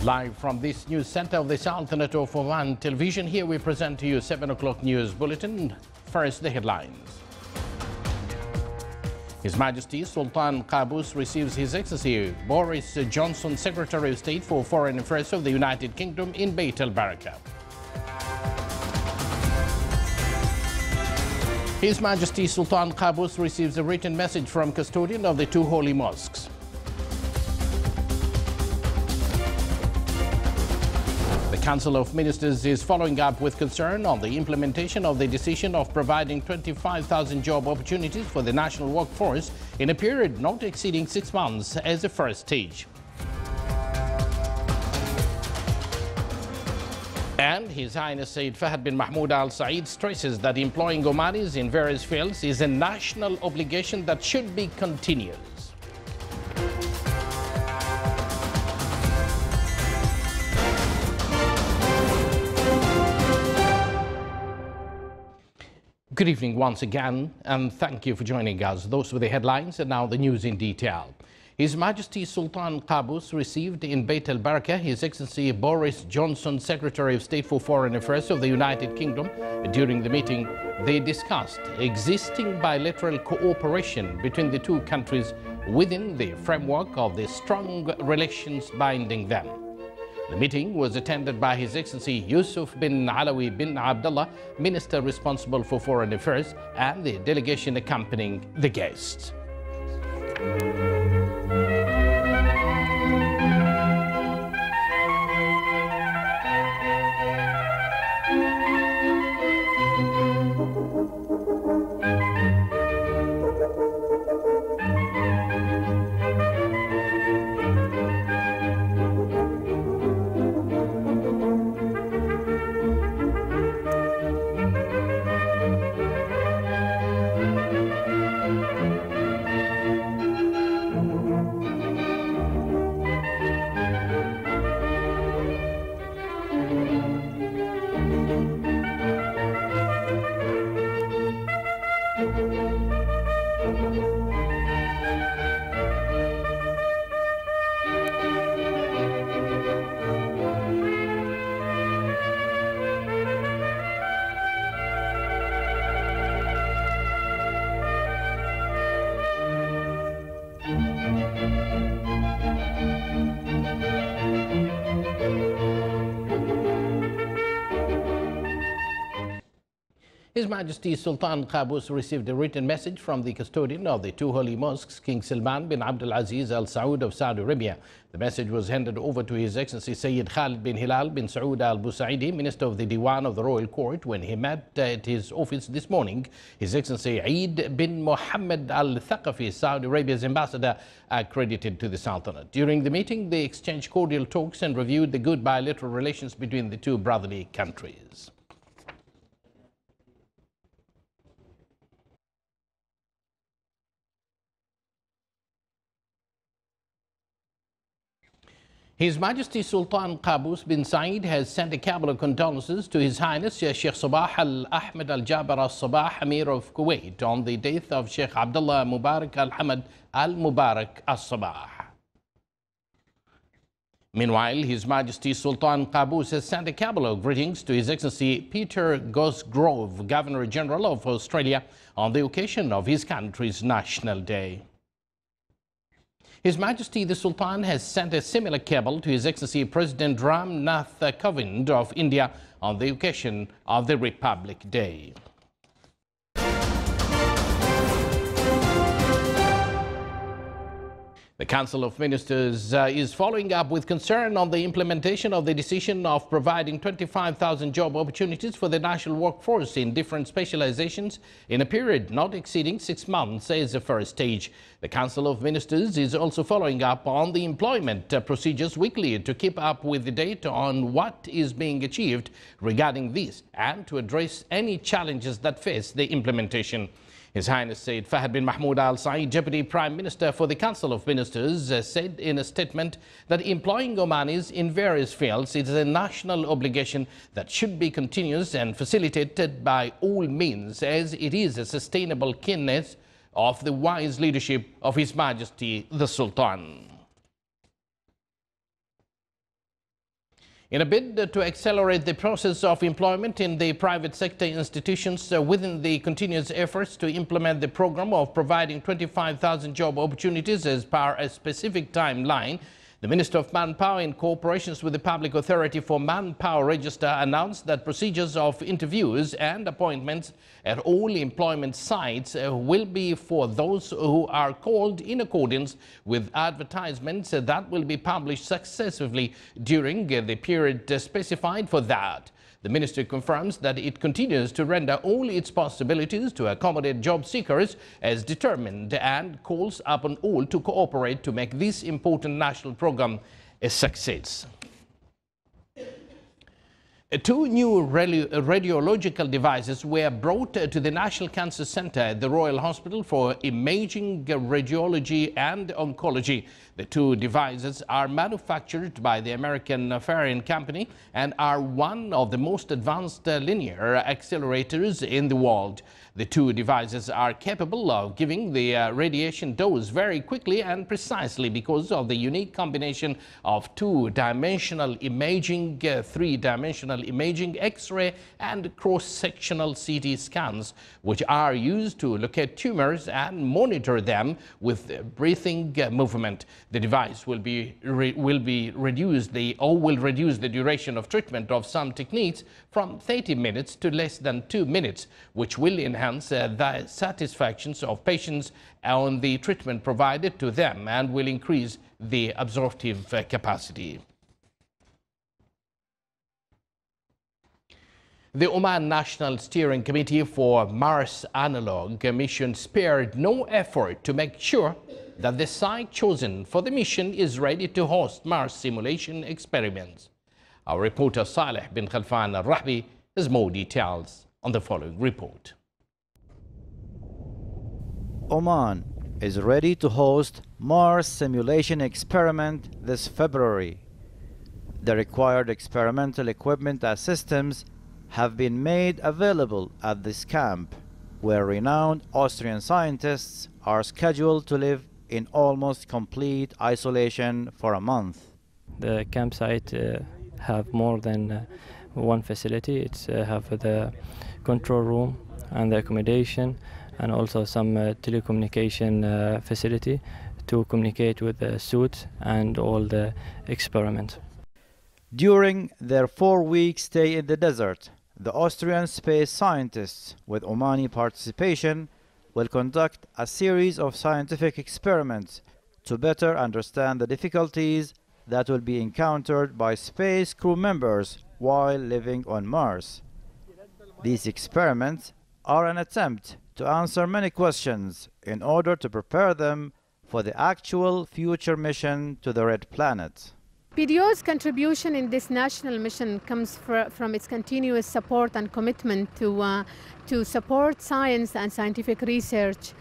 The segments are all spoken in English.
Live from this news center of the Sultanate of Oman television, here we present to you 7 o'clock news bulletin. First, the headlines. His Majesty Sultan Qaboos receives His Excellency Boris Johnson, Secretary of State for Foreign Affairs of the United Kingdom in Beit al-Barakah. His Majesty Sultan Qaboos receives a written message from custodian of the two holy mosques. The Council of Ministers is following up with concern on the implementation of the decision of providing 25,000 job opportunities for the national workforce in a period not exceeding 6 months as a first stage. And His Highness Sayyid Fahd bin Mahmoud Al Saeed stresses that employing Omanis in various fields is a national obligation that should be continuous. Good evening once again, and thank you for joining us. Those were the headlines, and now the news in detail. His Majesty Sultan Qaboos received in Beit al-Barakah His Excellency Boris Johnson, Secretary of State for Foreign Affairs of the United Kingdom. During the meeting, they discussed existing bilateral cooperation between the two countries within the framework of the strong relations binding them. The meeting was attended by His Excellency Yusuf bin Alawi bin Abdullah, Minister responsible for Foreign Affairs, and the delegation accompanying the guests. His Majesty Sultan Qaboos received a written message from the custodian of the two holy mosques, King Salman bin Abdul Aziz Al Saud of Saudi Arabia. The message was handed over to His Excellency Sayyid Khalid bin Hilal bin Saud Al Busaidi, Minister of the Diwan of the Royal Court, when he met at his office this morning. His Excellency Eid bin Mohammed Al Thaqafi, Saudi Arabia's ambassador, accredited to the Sultanate. During the meeting, they exchanged cordial talks and reviewed the good bilateral relations between the two brotherly countries. His Majesty Sultan Qaboos bin Saeed has sent a cable of condolences to His Highness Sheikh Sabah Al Ahmed Al Jaber Al Sabah, Emir of Kuwait, on the death of Sheikh Abdullah Mubarak Al Hamad Al Mubarak Al Sabah. Meanwhile, His Majesty Sultan Qaboos has sent a cable of greetings to His Excellency Peter Cosgrove, Governor General of Australia, on the occasion of his country's National Day. His Majesty the Sultan has sent a similar cable to His Excellency President Ram Nath Kovind of India on the occasion of the Republic Day. The Council of Ministers is following up with concern on the implementation of the decision of providing 25,000 job opportunities for the national workforce in different specializations in a period not exceeding 6 months as a first stage. The Council of Ministers is also following up on the employment procedures weekly to keep up with the data on what is being achieved regarding this and to address any challenges that face the implementation. His Highness Sayyid Fahd bin Mahmoud Al Saeed, Deputy Prime Minister for the Council of Ministers, said in a statement that employing Omanis in various fields is a national obligation that should be continuous and facilitated by all means, as it is a sustainable keenness of the wise leadership of His Majesty the Sultan. In a bid to accelerate the process of employment in the private sector institutions within the continuous efforts to implement the program of providing 25,000 job opportunities as per a specific timeline, the Minister of Manpower, in cooperation with the Public Authority for Manpower Register, announced that procedures of interviews and appointments at all employment sites will be for those who are called in accordance with advertisements that will be published successively during the period specified for that. The ministry confirms that it continues to render all its possibilities to accommodate job seekers as determined and calls upon all to cooperate to make this important national program a success. Two new radiological devices were brought to the National Cancer Center at the Royal Hospital for imaging, radiology and oncology. The two devices are manufactured by the American Syrian company and are one of the most advanced linear accelerators in the world. The two devices are capable of giving the radiation dose very quickly and precisely because of the unique combination of two-dimensional imaging, three-dimensional imaging, X-ray and cross-sectional CT scans, which are used to locate tumors and monitor them with breathing movement. The device will reduce the duration of treatment of some techniques from 30 minutes to less than 2 minutes, which will enhance the satisfaction of patients on the treatment provided to them and will increase the absorptive capacity. The Oman National Steering Committee for Mars Analog mission spared no effort to make sure that the site chosen for the mission is ready to host Mars simulation experiments. Our reporter Saleh bin Khalfan Al-Rahbi has more details on the following report. Oman is ready to host Mars simulation experiment this February. The required experimental equipment and systems have been made available at this camp, where renowned Austrian scientists are scheduled to live in almost complete isolation for a month. The campsite have more than one facility. It's have the control room and the accommodation, and also some telecommunication facility to communicate with the suits and all the experiments. During their 4-week stay in the desert, the Austrian space scientists, with Omani participation, will conduct a series of scientific experiments to better understand the difficulties that will be encountered by space crew members while living on Mars. These experiments are an attempt to answer many questions in order to prepare them for the actual future mission to the Red Planet. PDO's contribution in this national mission comes from its continuous support and commitment to support science and scientific research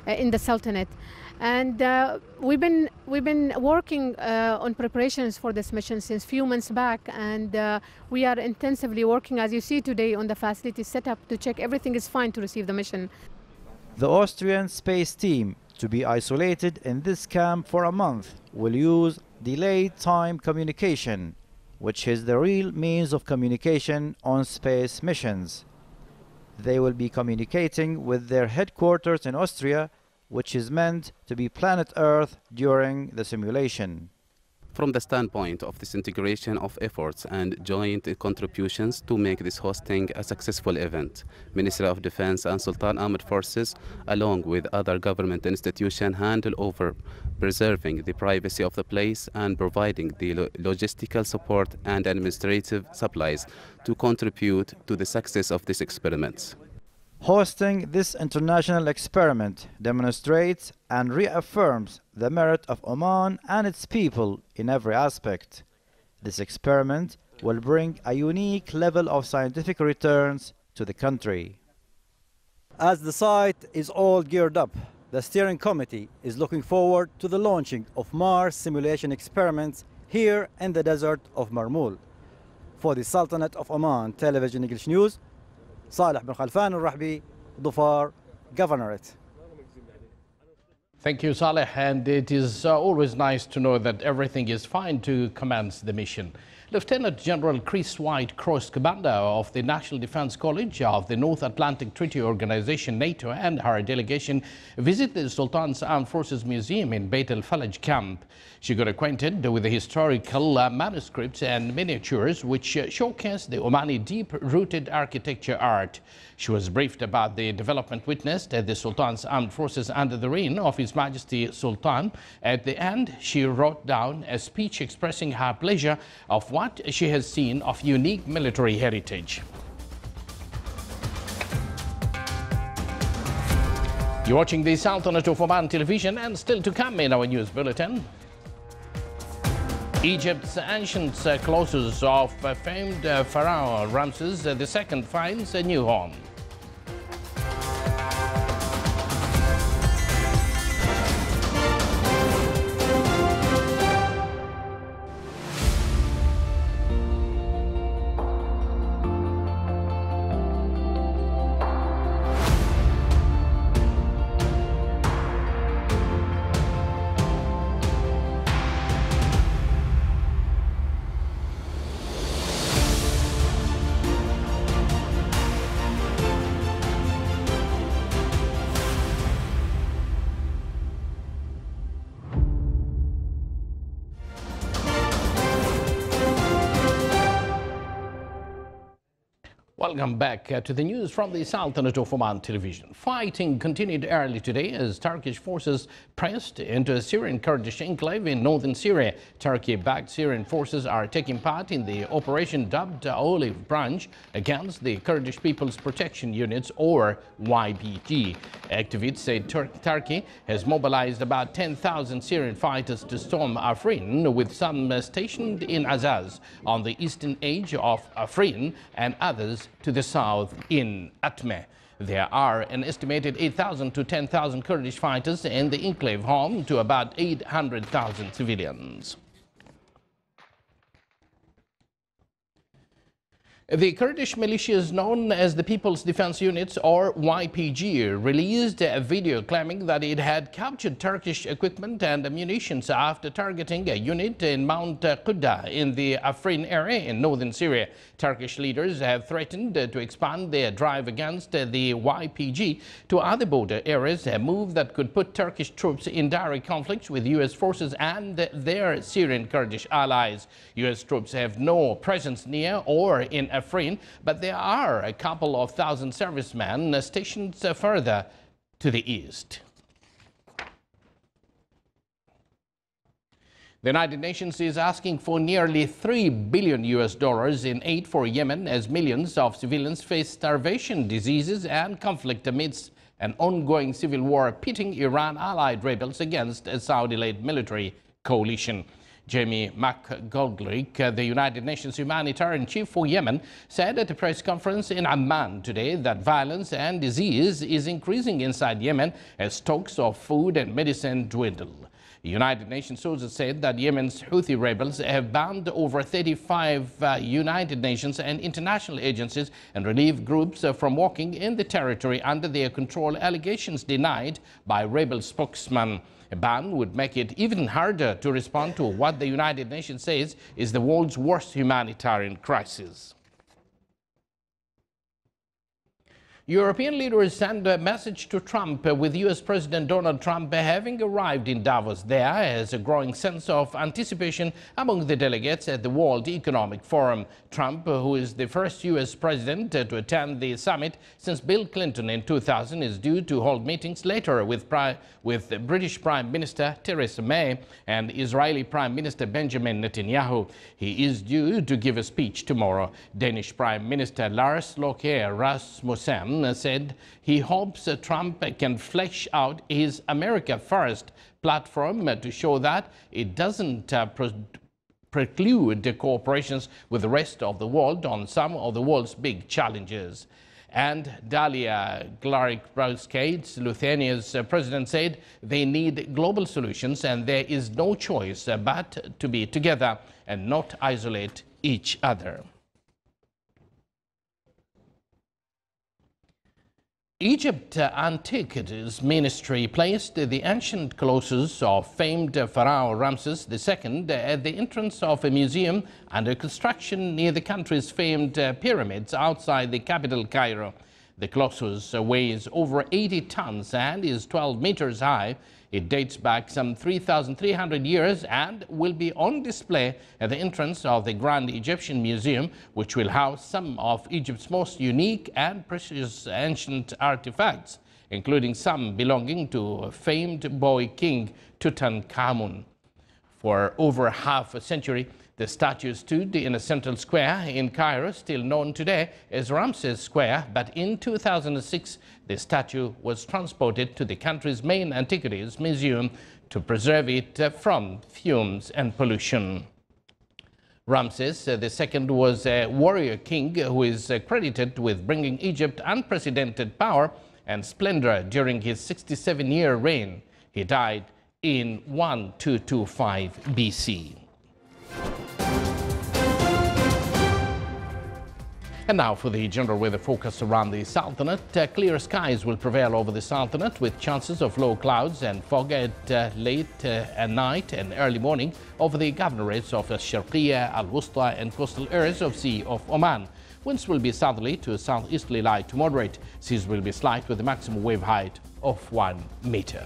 in the Sultanate. And we've been working on preparations for this mission since a few months back, and we are intensively working, as you see today, on the facility setup to check everything is fine to receive the mission. The Austrian space team, to be isolated in this camp for a month, will use delayed time communication, which is the real means of communication on space missions. They will be communicating with their headquarters in Austria, which is meant to be planet Earth during the simulation. From the standpoint of this integration of efforts and joint contributions to make this hosting a successful event, Ministry of Defense and Sultan Armed Forces, along with other government institutions, handle over preserving the privacy of the place and providing the logistical support and administrative supplies to contribute to the success of these experiments. Hosting this international experiment demonstrates and reaffirms the merit of Oman and its people in every aspect. This experiment will bring a unique level of scientific returns to the country. As the site is all geared up, the steering committee is looking forward to the launching of Mars simulation experiments here in the desert of Marmul. For the Sultanate of Oman Television English News, Saleh bin Khalfan Al-Rahbi, Dhofar, Governorate. Thank you, Saleh. And it is always nice to know that everything is fine to commence the mission. Lieutenant General Chris White, Cross Commander of the National Defense College of the North Atlantic Treaty Organization, NATO, and her delegation visited the Sultans Armed Forces Museum in Beit el-Falaj camp. She got acquainted with the historical manuscripts and miniatures which showcase the Omani deep-rooted architecture art. She was briefed about the development witnessed at the Sultan's Armed Forces under the reign of His Majesty Sultan. At the end, she wrote down a speech expressing her pleasure of what she has seen of unique military heritage. You're watching the Sultanate of Oman television, and still to come in our news bulletin. Egypt's ancient colossus of famed pharaoh Ramses II finds a new home. Welcome back to the news from the Sultanate of Oman television. Fighting continued early today as Turkish forces pressed into a Syrian Kurdish enclave in northern Syria. Turkey-backed Syrian forces are taking part in the operation dubbed Olive Branch against the Kurdish People's Protection Units, or YPG. Activists say Turkey has mobilized about 10,000 Syrian fighters to storm Afrin, with some stationed in Azaz on the eastern edge of Afrin and others to the south in Atme. There are an estimated 8,000 to 10,000 Kurdish fighters in the enclave, home to about 800,000 civilians. The Kurdish militias known as the People's Defense Units, or YPG, released a video claiming that it had captured Turkish equipment and munitions after targeting a unit in Mount Qudda in the Afrin area in northern Syria. Turkish leaders have threatened to expand their drive against the YPG to other border areas, a move that could put Turkish troops in direct conflict with U.S. forces and their Syrian Kurdish allies. U.S. troops have no presence near or in Afrin, but there are a couple of thousand servicemen stationed further to the east. The United Nations is asking for nearly $3 billion in aid for Yemen as millions of civilians face starvation, diseases and conflict amidst an ongoing civil war pitting Iran-allied rebels against a Saudi-led military coalition. Jamie McGoldrick, the United Nations humanitarian chief for Yemen, said at a press conference in Amman today that violence and disease is increasing inside Yemen as stocks of food and medicine dwindle. United Nations sources said that Yemen's Houthi rebels have banned over 35 United Nations and international agencies and relief groups from working in the territory under their control, allegations denied by rebel spokesman. A ban would make it even harder to respond to what the United Nations says is the world's worst humanitarian crisis. European leaders send a message to Trump, with U.S. President Donald Trump having arrived in Davos. There is a growing sense of anticipation among the delegates at the World Economic Forum. Trump, who is the first U.S. president to attend the summit since Bill Clinton in 2000, is due to hold meetings later with British Prime Minister Theresa May and Israeli Prime Minister Benjamin Netanyahu. He is due to give a speech tomorrow. Danish Prime Minister Lars Løkke Rasmussen said he hopes Trump can flesh out his America First platform to show that it doesn't preclude the cooperations with the rest of the world on some of the world's big challenges. And Dalia Grybauskaitė, Lithuania's president, said they need global solutions and there is no choice but to be together and not isolate each other. Egypt Antiquities Ministry placed the ancient colossus of famed pharaoh Ramses II at the entrance of a museum under construction near the country's famed pyramids outside the capital, Cairo. The colossus weighs over 80 tons and is 12 meters high. It dates back some 3,300 years and will be on display at the entrance of the Grand Egyptian Museum, which will house some of Egypt's most unique and precious ancient artifacts, including some belonging to famed boy king Tutankhamun. For over half a century, the statue stood in a central square in Cairo, still known today as Ramses Square, but in 2006, the statue was transported to the country's main antiquities museum to preserve it from fumes and pollution. Ramses II was a warrior king who is credited with bringing Egypt unprecedented power and splendor during his 67-year reign. He died in 1225 BC. And now for the general weather forecast around the Sultanate. Clear skies will prevail over the Sultanate with chances of low clouds and fog at late at night and early morning over the governorates of Al-Sharqiyya, Al-Wusta and coastal areas of Sea of Oman. Winds will be southerly to southeasterly light to moderate. Seas will be slight with a maximum wave height of 1 meter.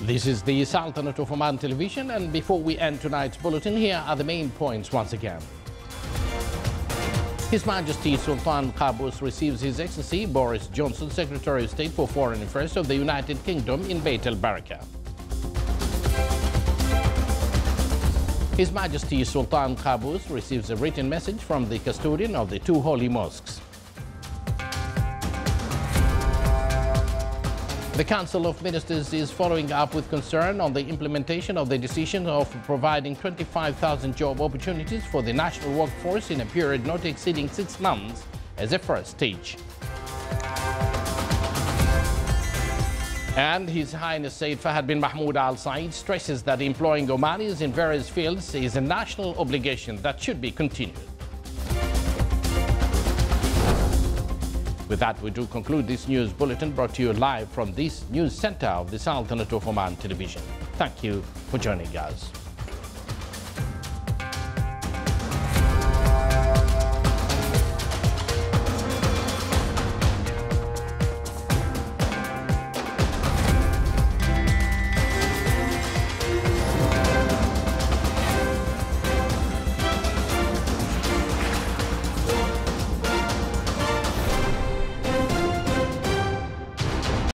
This is the Sultanate of Oman television, and before we end tonight's bulletin, here are the main points once again. His Majesty Sultan Qaboos receives His Excellency Boris Johnson, Secretary of State for Foreign Affairs of the United Kingdom in Beit el-Baraka. His Majesty Sultan Qaboos receives a written message from the custodian of the two holy mosques. The Council of Ministers is following up with concern on the implementation of the decision of providing 25,000 job opportunities for the national workforce in a period not exceeding 6 months as a first stage. And His Highness Sayyid Fahad bin Mahmoud Al Said stresses that employing Omanis in various fields is a national obligation that should be continued. With that, we do conclude this news bulletin brought to you live from this news center of the Sultanate of Oman television. Thank you for joining us.